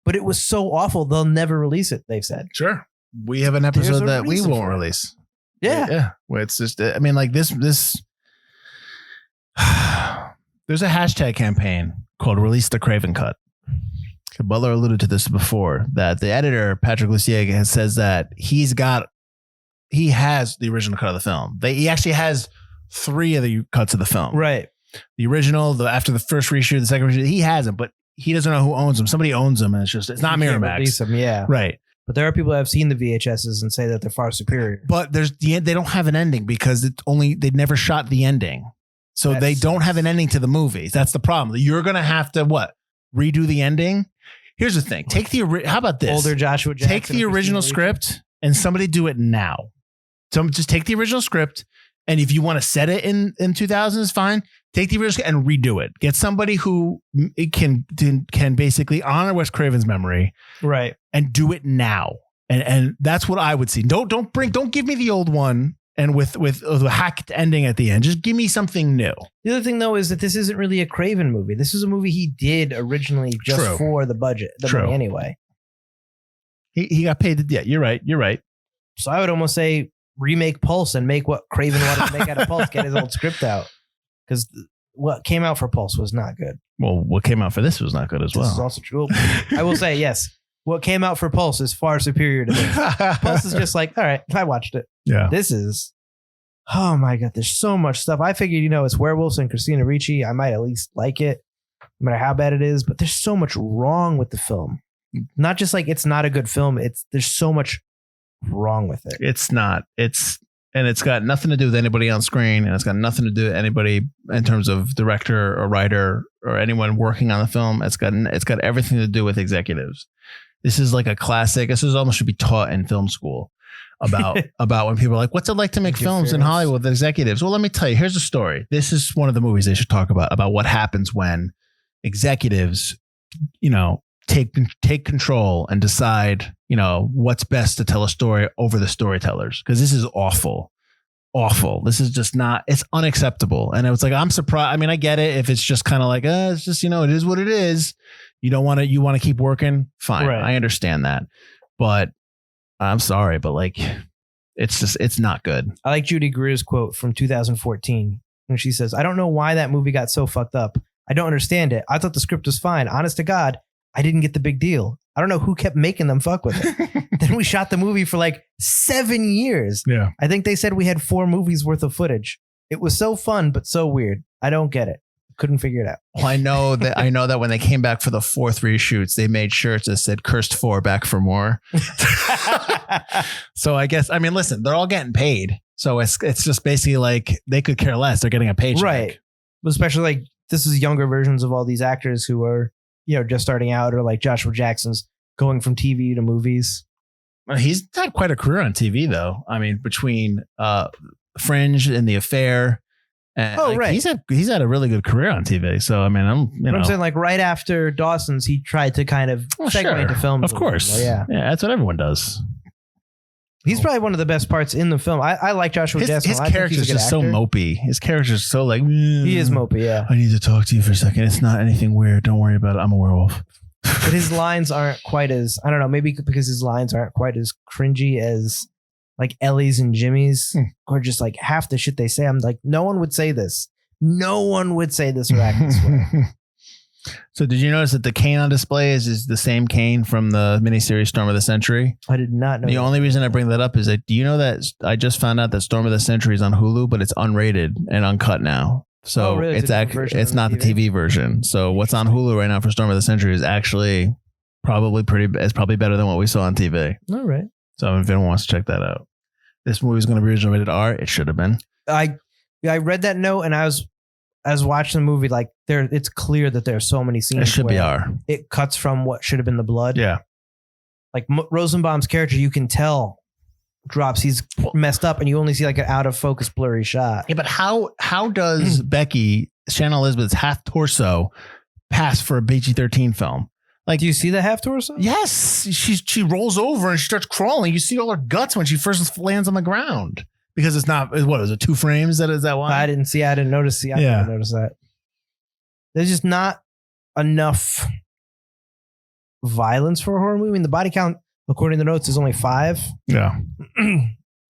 But it was so awful. They'll never release it. They've said. Sure. We have an episode that we won't release. Yeah. Where it's just, I mean, like this, there's a hashtag campaign called Release the Craven Cut. Butler alluded to this before, that the editor, Patrick Lussier, says that he has the original cut of the film. He actually has 3 of the cuts of the film. Right. The original, after the first reshoot, the second reshoot, he has them, but he doesn't know who owns them. Somebody owns them, and it's not Miramax. Release them, yeah. Right. But there are people that have seen the VHSs and say that they're far superior. But there's the end. They don't have an ending because they never shot the ending. So they don't have an ending to the movies. That's the problem. You're going to have to redo the ending. Here's the thing. How about this? Older Joshua Jackson. Take the original script and somebody do it now. So just take the original script. And if you want to set it in 2000, it's fine. Take the original and redo it. Get somebody who can basically honor Wes Craven's memory, right, and do it now. And that's what I would see. Don't give me the old one and with the hacked ending at the end. Just give me something new. The other thing though is that this isn't really a Craven movie. This is a movie he did originally just for the budget, money anyway. He got paid. Yeah, you're right. So I would almost say remake Pulse and make what Craven wanted to make out of Pulse. Get his old script out. Because what came out for Pulse was not good. Well, what came out for this was not good as well. This is also true. I will say, yes, what came out for Pulse is far superior to this. Pulse is just like, all right, I watched it. Yeah. This is, oh my God, there's so much stuff. I figured, it's werewolves and Christina Ricci. I might at least like it, no matter how bad it is. But there's so much wrong with the film. Not just like it's not a good film. There's so much wrong with it. It's not. And it's got nothing to do with anybody on screen, and it's got nothing to do with anybody in terms of director or writer or anyone working on the film. It's got everything to do with executives. This is like a classic. This is almost should be taught in film school about when people are like, what's it like to make films in Hollywood with executives? Well, let me tell you, here's a story. This is one of the movies they should talk about what happens when executives, take control and decide, what's best to tell a story over the storytellers. Because this is awful. This is just not, it's unacceptable. And it was like, I'm surprised. I mean, I get it. If it's just kind of like, it's just, it is what it is. You want to keep working. Fine. Right. I understand that. But I'm sorry, but like, it's not good. I like Judy Greer's quote from 2014 when she says, I don't know why that movie got so fucked up. I don't understand it. I thought the script was fine. Honest to God, I didn't get the big deal. I don't know who kept making them fuck with it. Then we shot the movie for like 7 years. Yeah. I think they said we had 4 movies worth of footage. It was so fun, but so weird. I don't get it. Couldn't figure it out. Well, I know that when they came back for the 4th reshoots, they made shirts that said "Cursed 4 back for more." So I guess, listen, they're all getting paid. So it's just basically like they could care less. They're getting a paycheck. Right. Especially like this is younger versions of all these actors who are, just starting out, or like Joshua Jackson's going from TV to movies. Well, he's had quite a career on TV though. Between Fringe and The Affair. And right. He's had a really good career on TV. So I'm saying, like right after Dawson's, he tried to kind of segue into film. Of course, yeah, that's what everyone does. He's probably one of the best parts in the film. I like Joshua Jackson. His character's just so mopey. His character's so like he is mopey. Yeah, I need to talk to you for a second. It's not anything weird. Don't worry about it. I'm a werewolf. But his lines aren't quite as, I don't know, maybe because his lines aren't quite as cringy as like Ellie's and Jimmy's, or just like half the shit they say. I'm like, no one would say this. No one would say this or act this way. So did you notice that the cane on display is the same cane from the miniseries Storm of the Century? I did not know. The only reason I bring that up is that, do you know that I just found out that Storm of the Century is on Hulu, but it's unrated and uncut now. So really? It's not the TV version. So what's on Hulu right now for Storm of the Century is actually probably better than what we saw on TV. All right. So if anyone wants to check that out. This movie is going to be originally rated R. It should have been. I read that note, and I was watching the movie, like it's clear that there are so many scenes. It should be R. It cuts from what should have been the blood. Yeah. Like Rosenbaum's character, you can tell drops. He's messed up, and you only see like an out of focus blurry shot. Yeah, but how does Becky, Shannon Elizabeth's half torso, pass for a PG-13 film? Like, do you see the half torso? Yes. She rolls over and she starts crawling. You see all her guts when she first lands on the ground. Because it's not, what is it, 2 frames? Is that why? I didn't notice. I didn't notice that. There's just not enough violence for a horror movie. I mean, the body count, according to the notes, is only 5. Yeah.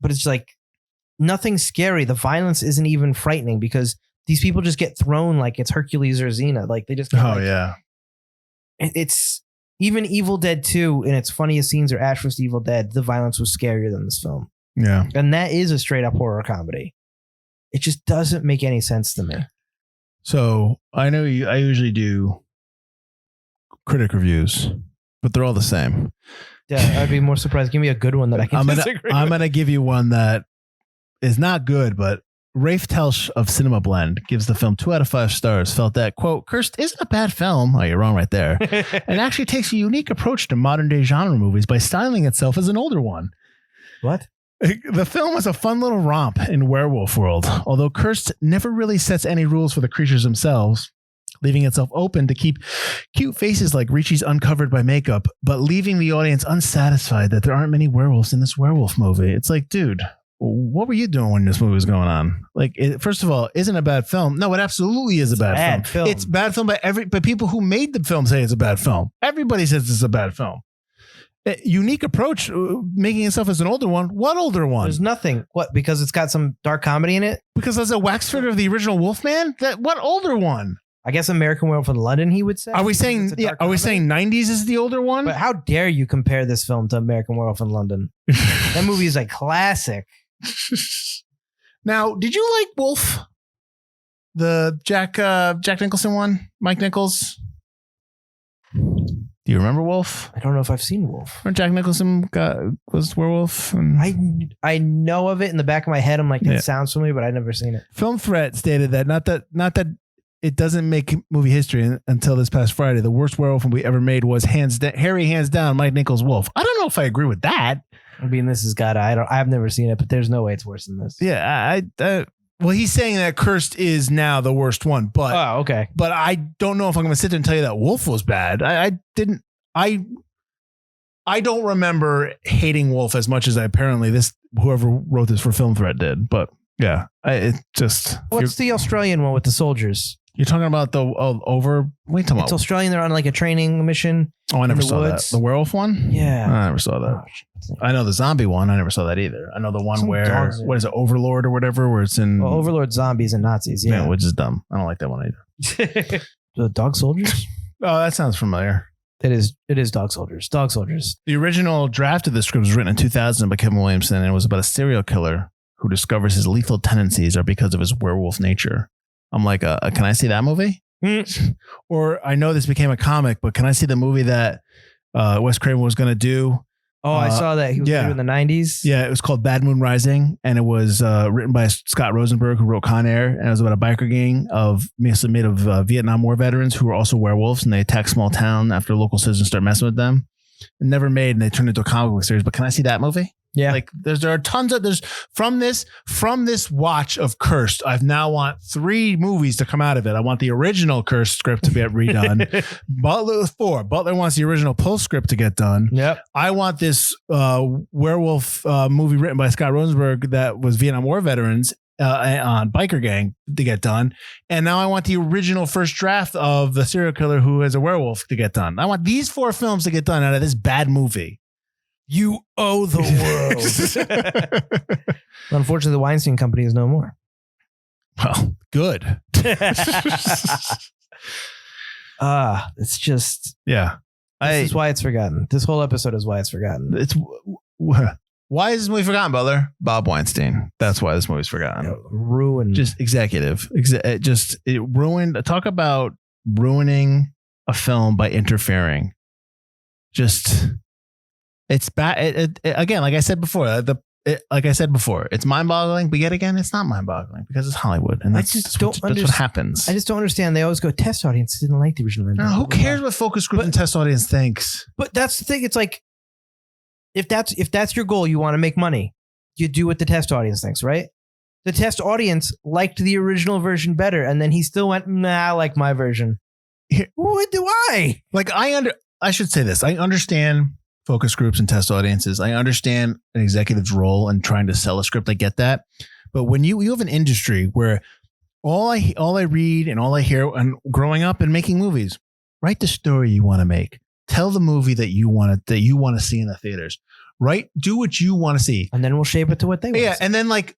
But it's like nothing scary. The violence isn't even frightening because these people just get thrown like it's Hercules or Xena. Like they just. Yeah. It's even Evil Dead 2 in its funniest scenes, or Ash vs. Evil Dead. The violence was scarier than this film. Yeah. And that is a straight up horror comedy. It just doesn't make any sense to me. So I know I usually do critic reviews, but they're all the same. Yeah, I'd be more surprised. Give me a good one that I can disagree with. I'm going to give you one that is not good, but Rafe Telsch of Cinema Blend gives the film 2 out of 5 stars, felt that, quote, Cursed isn't a bad film. Oh, you're wrong right there. And actually takes a unique approach to modern day genre movies by styling itself as an older one. What? The film is a fun little romp in werewolf world, although Cursed never really sets any rules for the creatures themselves, leaving itself open to keep cute faces like Ricci's uncovered by makeup, but leaving the audience unsatisfied that there aren't many werewolves in this werewolf movie. It's like, dude, what were you doing when this movie was going on? Like, first of all, isn't a bad film. No, it absolutely is a bad film. It's a bad film, but people who made the film say it's a bad film. Everybody says it's a bad film. Unique approach, making itself as an older one. What older one? There's nothing. What? Because it's got some dark comedy in it? Because there's a wax figure of the original Wolfman? What older one? I guess American Werewolf in London, he would say. Are we saying? Yeah. Are we saying 90s is the older one? But how dare you compare this film to American Werewolf in London? That movie is a classic. Now, did you like Wolf? The Jack Nicholson one? Mike Nichols? Do Do you remember Wolf? I don't know if I've seen Wolf. When Jack Nicholson was werewolf? And I know of it in the back of my head. I'm like, it sounds familiar, but I've never seen it. Film Threat stated that not that it doesn't make movie history until this past Friday. The worst werewolf we ever made was hands down Mike Nichols' Wolf. I don't know if I agree with that. I mean, this has got. I've never seen it, but there's no way it's worse than this. Yeah, well, he's saying that Cursed is now the worst one, but okay. But I don't know if I'm going to sit there and tell you that Wolf was bad. I don't remember hating Wolf as much as apparently whoever wrote this for Film Threat did. But yeah, What's the Australian one with the soldiers? You're talking about the over. What are you talking about? It's Australian. They're on like a training mission. Oh, I never saw that. The werewolf one? Yeah. I never saw that. I know the zombie one. I never saw that either. I know the one where, what is it, Overlord or whatever, where it's in. Well, Overlord, zombies, and Nazis. Yeah. Which is dumb. I don't like that one either. The Dog Soldiers? Oh, that sounds familiar. It is Dog Soldiers. Dog Soldiers. The original draft of the script was written in 2000 by Kevin Williamson, and it was about a serial killer who discovers his lethal tendencies are because of his werewolf nature. I'm like, can I see that movie? Or I know this became a comic, but can I see the movie that Wes Craven was going to do? Oh, I saw that. He was in the 90s. Yeah, it was called Bad Moon Rising, and it was written by Scott Rosenberg, who wrote Con Air, and it was about a biker gang made of Vietnam War veterans who were also werewolves, and they attack small town after local citizens start messing with them. It never made, and they turned into a comic book series. But can I see that movie? Yeah, like there are tons of from this watch of Cursed. I've now want 3 movies to come out of it. I want the original Cursed script to be redone. Butler wants the original Pull script to get done. Yep. I want this werewolf movie written by Scott Rosenberg that was Vietnam War veterans on biker gang to get done. And now I want the original first draft of the serial killer who is a werewolf to get done. I want these 4 films to get done out of this bad movie. You owe the world. Unfortunately, the Weinstein Company is no more. Well, good. It's just... Yeah. This is why it's forgotten. This whole episode is why it's forgotten. Why is this movie forgotten, Butler? Bob Weinstein. That's why this movie's forgotten. Ruined. Just executive. It ruined. Talk about ruining a film by interfering. It's bad. Again, like I said before, it's mind-boggling, but yet again, it's not mind-boggling because it's Hollywood, and that's what happens. I just don't understand. They always go, test audience didn't like the original. No, who cares what focus group and test audience thinks? But that's the thing. It's like if that's your goal, you want to make money, you do what the test audience thinks, right? The test audience liked the original version better, and then he still went, nah, I like my version. What do I? Like I should say this. I understand focus groups and test audiences. I understand an executive's role in trying to sell a script. I get that. But when you have an industry where all I read and all I hear and growing up and making movies, write the story you want to make. Tell the movie that you want to see in the theaters. Right? Do what you want to see. And then we'll shape it to what they want. Yeah. And then like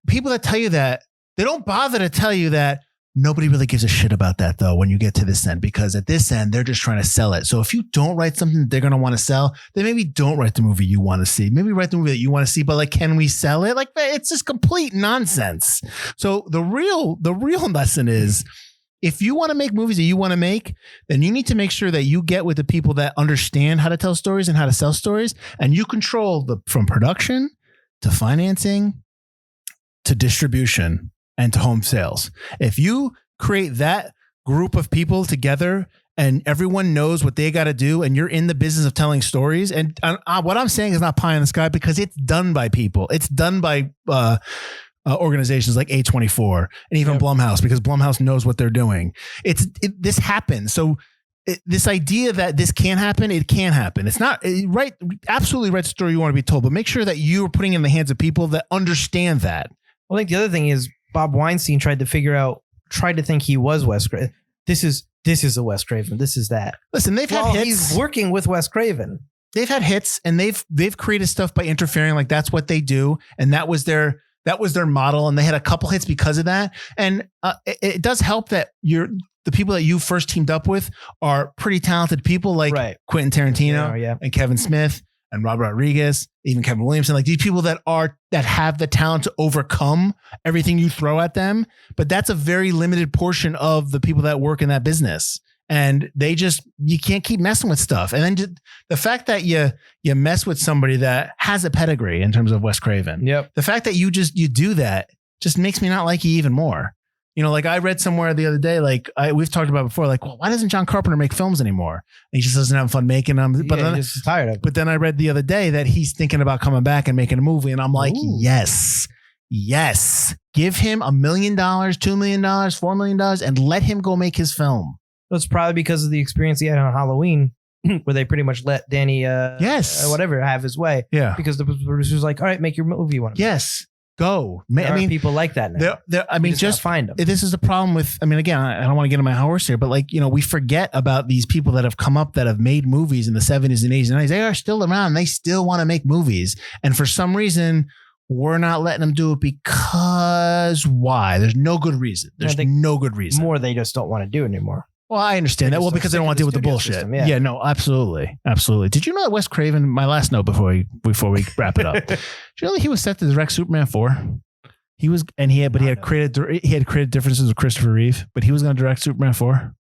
people that tell you that, they don't bother to tell you that nobody really gives a shit about that, though, when you get to this end, because at this end, they're just trying to sell it. So if you don't write something that they're going to want to sell, then maybe don't write the movie you want to see. Maybe write the movie that you want to see, but like, can we sell it? Like, it's just complete nonsense. So the real lesson is, if you want to make movies that you want to make, then you need to make sure that you get with the people that understand how to tell stories and how to sell stories, and you control from production to financing to distribution and to home sales. If you create that group of people together and everyone knows what they got to do, and you're in the business of telling stories, and what I'm saying is not pie in the sky, because it's done by people. It's done by organizations like A24 and even Blumhouse, because Blumhouse knows what they're doing. This happens. So this idea that this can't happen, it can happen. It's not right. Absolutely write the story you want to be told, but make sure that you're putting it in the hands of people that understand that. I think the other thing is, Bob Weinstein tried to think he was Wes Craven. This is a Wes Craven. This is that. Listen, they've had hits. He's working with Wes Craven. They've had hits, and they've created stuff by interfering. Like, that's what they do, and that was their model. And they had a couple hits because of that. And it does help that the people that you first teamed up with are pretty talented people, like Quentin Tarantino and Kevin Smith and Robert Rodriguez, even Kevin Williamson, like these people that have the talent to overcome everything you throw at them. But that's a very limited portion of the people that work in that business. And you can't keep messing with stuff. And then just the fact that you mess with somebody that has a pedigree in terms of Wes Craven. Yep. The fact that you do that just makes me not like you even more. Like I read somewhere the other day, we've talked about before, well, why doesn't John Carpenter make films anymore? He just doesn't have fun making them. But he's just tired of it. But then I read the other day that he's thinking about coming back and making a movie. And I'm like, Ooh. yes. Give him $1 million, $2 million, $4 million, and let him go make his film. It's probably because of the experience he had on Halloween, where they pretty much let Danny, whatever, have his way. Yeah. Because the producer's like, all right, make your movie you want to make. Yes. Go. There are people like that now. Just find them. This is the problem with, again, I don't want to get on my horse here, but we forget about these people that have come up that have made movies in the 70s and 80s and 90s. They are still around. They still want to make movies. And for some reason, we're not letting them do it because why? There's no good reason. There's no good reason. More, they just don't want to do it anymore. Well, I understand that. Well, because they don't want to deal with the bullshit. System, yeah, no, absolutely. Absolutely. Did you know that Wes Craven, my last note before we wrap it up, did you know that he was set to direct Superman 4? He had created differences with Christopher Reeve, but he was going to direct Superman 4.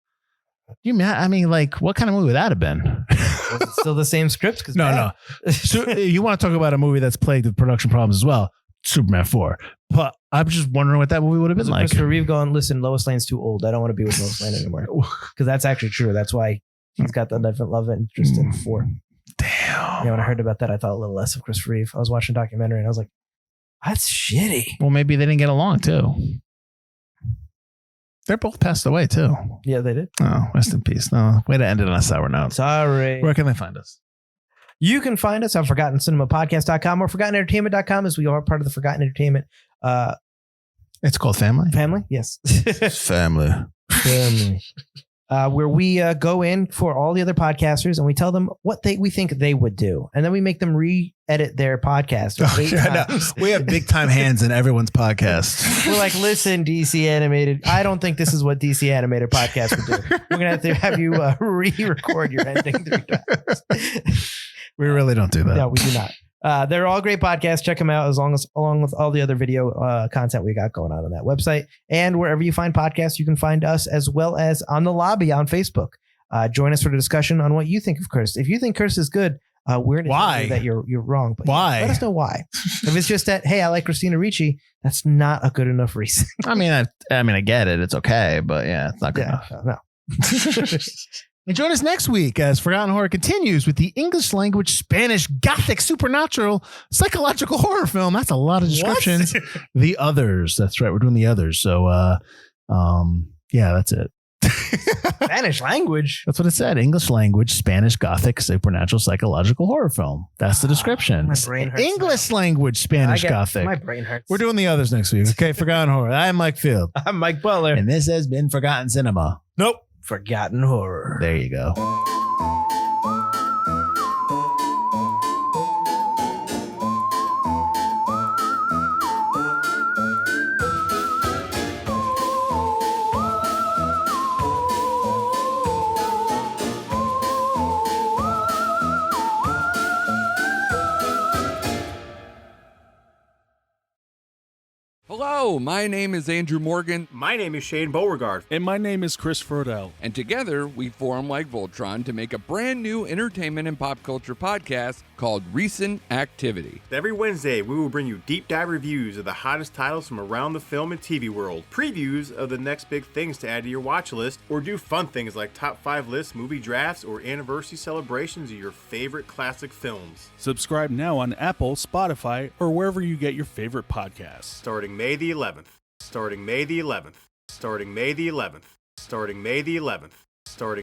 What kind of movie would that have been? Was it still the same script? No. So, you want to talk about a movie that's plagued with production problems as well? Superman 4. But I'm just wondering what that movie would have been like. Christopher Reeve going, listen, Lois Lane's too old. I don't want to be with Lois Lane anymore. Because that's actually true. That's why he's got the different love and interest in 4. Damn. Yeah, when I heard about that, I thought a little less of Christopher Reeve. I was watching a documentary and I was like, that's shitty. Well, maybe they didn't get along too. They're both passed away too. Yeah, they did. Oh, rest in peace. No, way to end it on a sour note. Sorry. Where can they find us? You can find us on ForgottenCinemaPodcast.com or ForgottenEntertainment.com, as we are part of the Forgotten Entertainment It's called Family? family. Yes. Family. Where we go in for all the other podcasters and we tell them what we think they would do. And then we make them re-edit their podcast. We have big time hands in everyone's podcast. We're like, listen, DC Animated, I don't think this is what DC Animated podcast would do. We're going to have you re-record your ending 3 times. We really don't do that. No, we do not. They're all great podcasts. Check them out along with all the other video content we got going on that website. And wherever you find podcasts, you can find us as well as on the lobby on Facebook. Join us for the discussion on what you think of Curse. If you think Curse is good, we're going to tell you that you're wrong. But why? Let us know why. If it's just that, hey, I like Christina Ricci, that's not a good enough reason. I get it. It's okay. But yeah, it's not good enough. No. And join us next week as Forgotten Horror continues with the English language, Spanish, Gothic, supernatural, psychological horror film. That's a lot of descriptions. The Others. That's right. We're doing The Others. So, yeah, that's it. Spanish language. That's what it said. English language, Spanish, Gothic, supernatural, psychological horror film. That's the description. My brain hurts. English language, Spanish, Gothic. My brain hurts. We're doing The Others next week. Okay, Forgotten Horror. I'm Mike Field. I'm Mike Butler. And this has been Forgotten Cinema. Nope. Forgotten Horror. There you go. Hello, my name is Andrew Morgan, My name is Shane Beauregard. And my name is Chris Frodell. and together we form like Voltron to make a brand new entertainment and pop culture podcast called Recent Activity. Every Wednesday, we will bring you deep dive reviews of the hottest titles from around the film and TV world, previews of the next big things to add to your watch list, or do fun things like top 5 lists, movie drafts, or anniversary celebrations of your favorite classic films. Subscribe now on Apple, Spotify, or wherever you get your favorite podcasts. Starting May the 11th. Starting May the 11th. Starting May the 11th. Starting May the 11th. Starting